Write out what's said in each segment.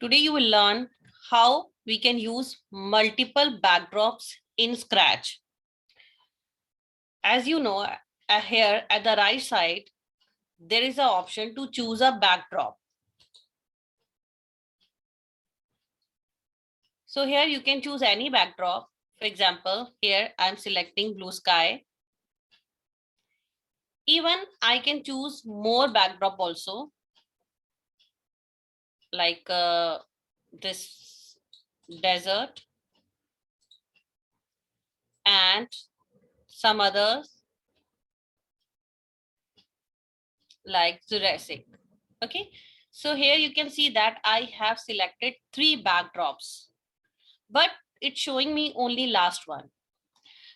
Today you will learn how we can use multiple backdrops in Scratch. As you know, here at the right side, there is an option to choose a backdrop. So here you can choose any backdrop. For example, here I'm selecting blue sky. Even I can choose more backdrop also, like this desert and some others like Jurassic. Okay, so here you can see that I have selected 3 backdrops, but it's showing me only last one.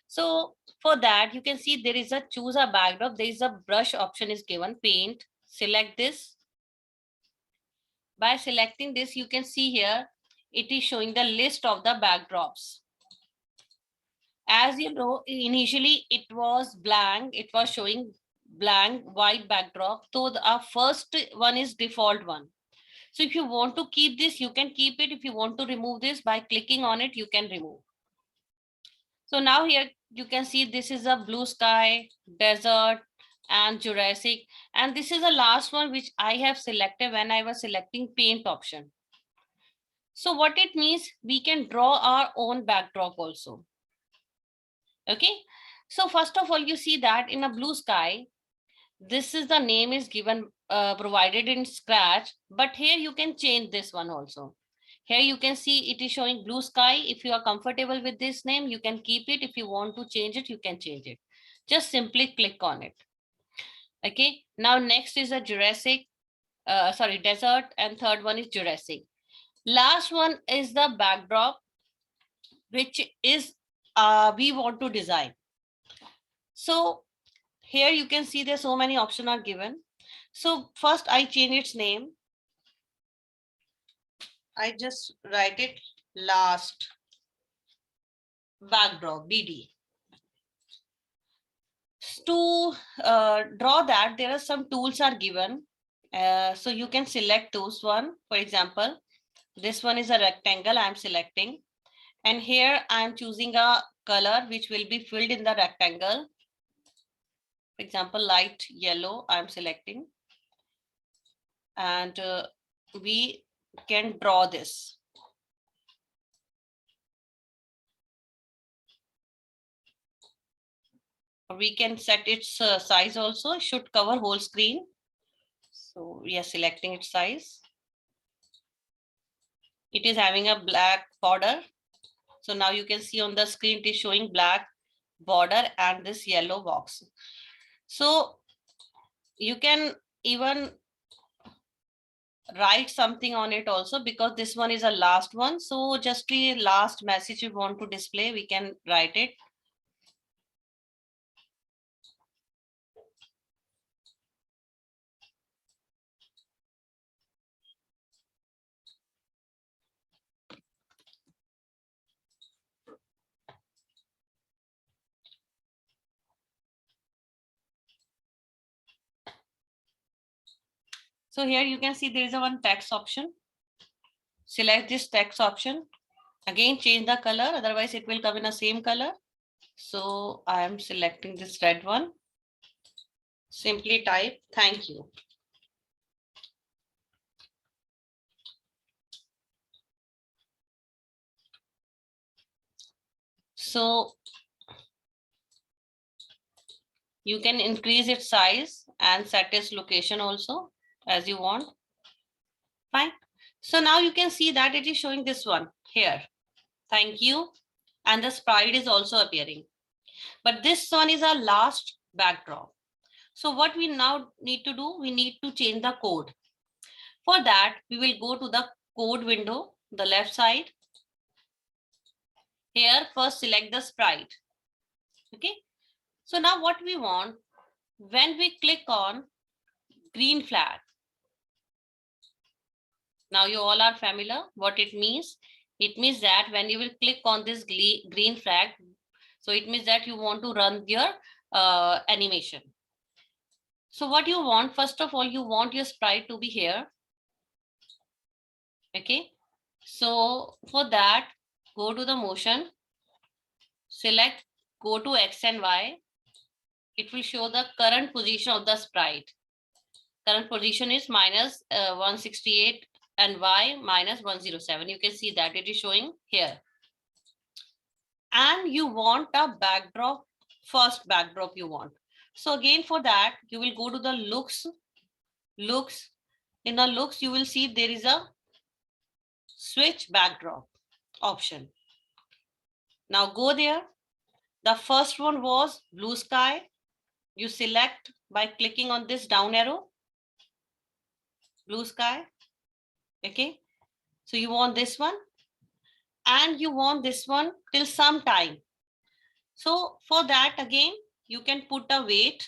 So for that, you can see there is a choose a backdrop. There is a brush option is given, paint. Select this. By selecting this, you can see here, it is showing the list of the backdrops. As you know, initially it was blank. It was showing blank white backdrop. So our first one is default one. So if you want to keep this, you can keep it. If you want to remove this, by clicking on it, you can remove. So now here you can see this is a blue sky, desert, and Jurassic. And this is the last one which I have selected when I was selecting paint option. So what it means, we can draw our own backdrop also. Okay. So first of all, you see that in a blue sky, this is the name is given, provided in Scratch, but here you can change this one also. Here you can see it is showing blue sky. If you are comfortable with this name, you can keep it. If you want to change it, you can change it. Just simply click on it. Okay, now next is a Jurassic, desert, and third one is Jurassic. Last one is the backdrop, which is we want to design. So here you can see there's so many options are given. So first I change its name. I just write it last backdrop BD. To draw that, there are some tools are given. So you can select those one. For example, this one is a rectangle I'm selecting. And here I'm choosing a color which will be filled in the rectangle. For example, light yellow I'm selecting. And we can draw this. We can set its size also. It should cover whole screen. So we are selecting its size. It is having a black border. So now you can see on the screen it is showing black border and this yellow box. So you can even write something on it also, because this one is a last one. So just the last message you want to display, we can write it. So here you can see there is a one text option. Select this text option. Again, change the color, otherwise it will come in the same color. So I am selecting this red one. Simply type thank you. So you can increase its size and set its location also as you want. Fine. So now you can see that it is showing this one here. Thank you. And the sprite is also appearing. But this one is our last backdrop. So what we now need to do, we need to change the code. For that, we will go to the code window, the left side. Here, first select the sprite. Okay. So now what we want, when we click on green flag, now you all are familiar what it means. It means that when you will click on this green flag, so it means that you want to run your animation. So what you want, first of all, you want your sprite to be here. Okay, So for that, go to the motion, select, go to X and Y. It will show the current position of the sprite. Current position is minus 168 and Y minus 107. You can see that it is showing here. And you want a backdrop, first backdrop you want. So again, for that, you will go to the looks. In the looks, you will see there is a switch backdrop option. Now go there. The first one was blue sky. You select by clicking on this down arrow, blue sky. Okay. So you want this one and you want this one till some time. So for that, again, you can put a weight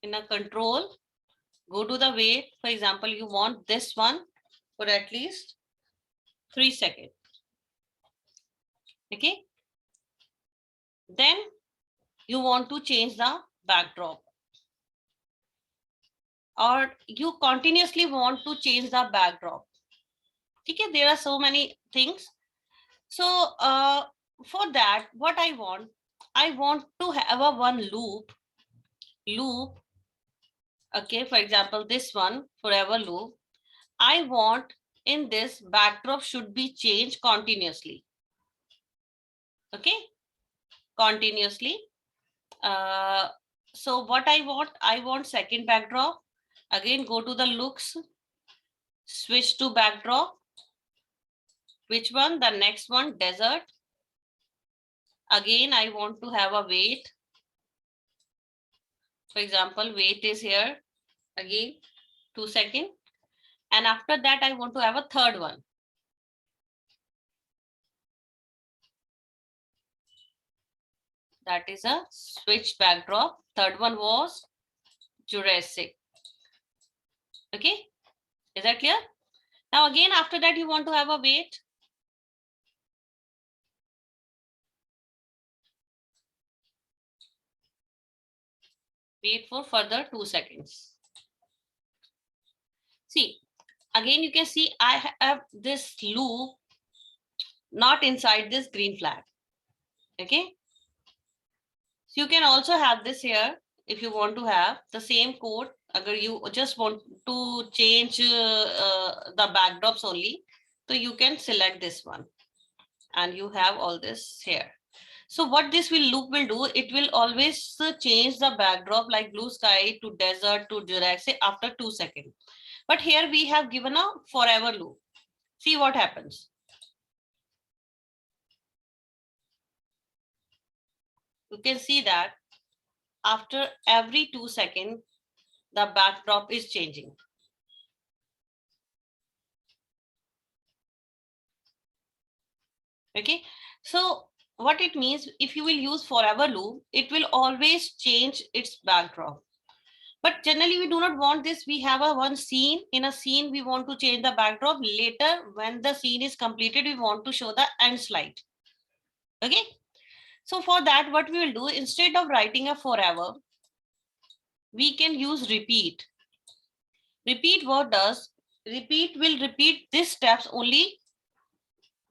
in a control. Go to the weight. For example, you want this one for at least 3 seconds. Okay. Then you want to change the backdrop, or you continuously want to change the backdrop. Okay, there are so many things. So for that, what I want to have a one loop. Okay, for example, this one, forever loop. I want in this backdrop should be changed continuously. Okay, continuously. So what I want second backdrop. Again, go to the looks, switch to backdrop. Which one? The next one, desert. Again, I want to have a weight. For example, weight is here. Again, 2 seconds. And after that, I want to have a third one. That is a switch backdrop. Third one was Jurassic. Okay, is that clear? Now again, after that, you want to have a weight. Wait for further 2 seconds. See, again, you can see I have this loop not inside this green flag. Okay. So you can also have this here if you want to have the same code. Agar you just want to change the backdrops only, so you can select this one and you have all this here. So what this loop will do, it will always change the backdrop like blue sky to desert to Jurassic after 2 seconds. But here we have given a forever loop. See what happens. You can see that after every 2 seconds, the backdrop is changing. Okay, so what it means, if you will use forever loop, it will always change its backdrop. But generally we do not want this. We have a one scene. In a scene, we want to change the backdrop. Later, when the scene is completed, we want to show the end slide. Okay, so for that, what we will do, instead of writing a forever, we can use repeat. Repeat what does? Repeat will repeat these steps only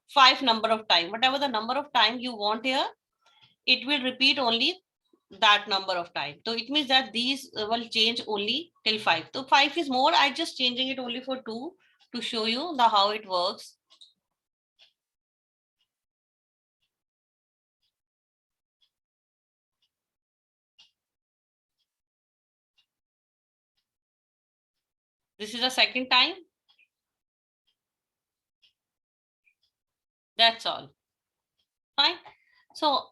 5 number of time. Whatever the number of time you want here, it will repeat only that number of time. So it means that these will change only till 5. So 5 is more. I just changing it only for 2 to show you the how it works. This is the second time. That's all. Fine. So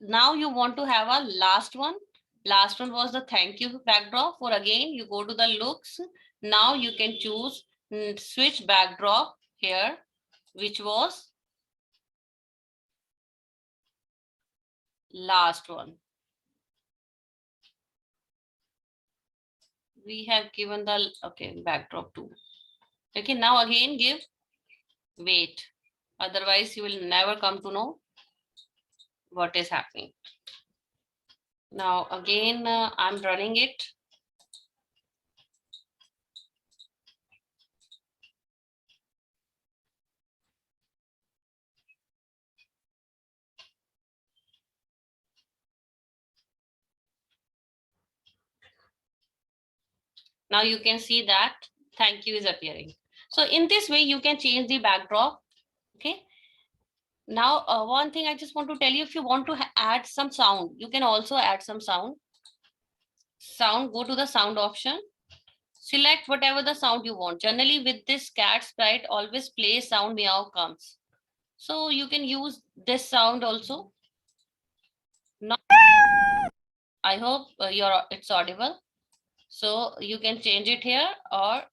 now you want to have a last one. Last one was the thank you backdrop. For again, you go to the looks. Now you can choose switch backdrop here, which was last one. We have given the okay backdrop too. Okay, now again give weight. Otherwise, you will never come to know what is happening. Now again, I'm running it. Now you can see that thank you is appearing. So in this way, you can change the backdrop. Okay. Now, one thing I just want to tell you, if you want to add some sound, you can also add some sound. Sound, go to the sound option. Select whatever the sound you want. Generally with this cat sprite, always play sound meow comes. So you can use this sound also. Now, I hope it's audible. So you can change it here, or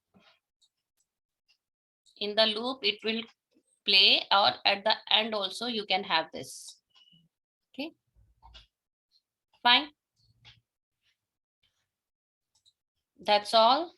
in the loop it will play, or at the end also you can have this. Okay, fine. That's all.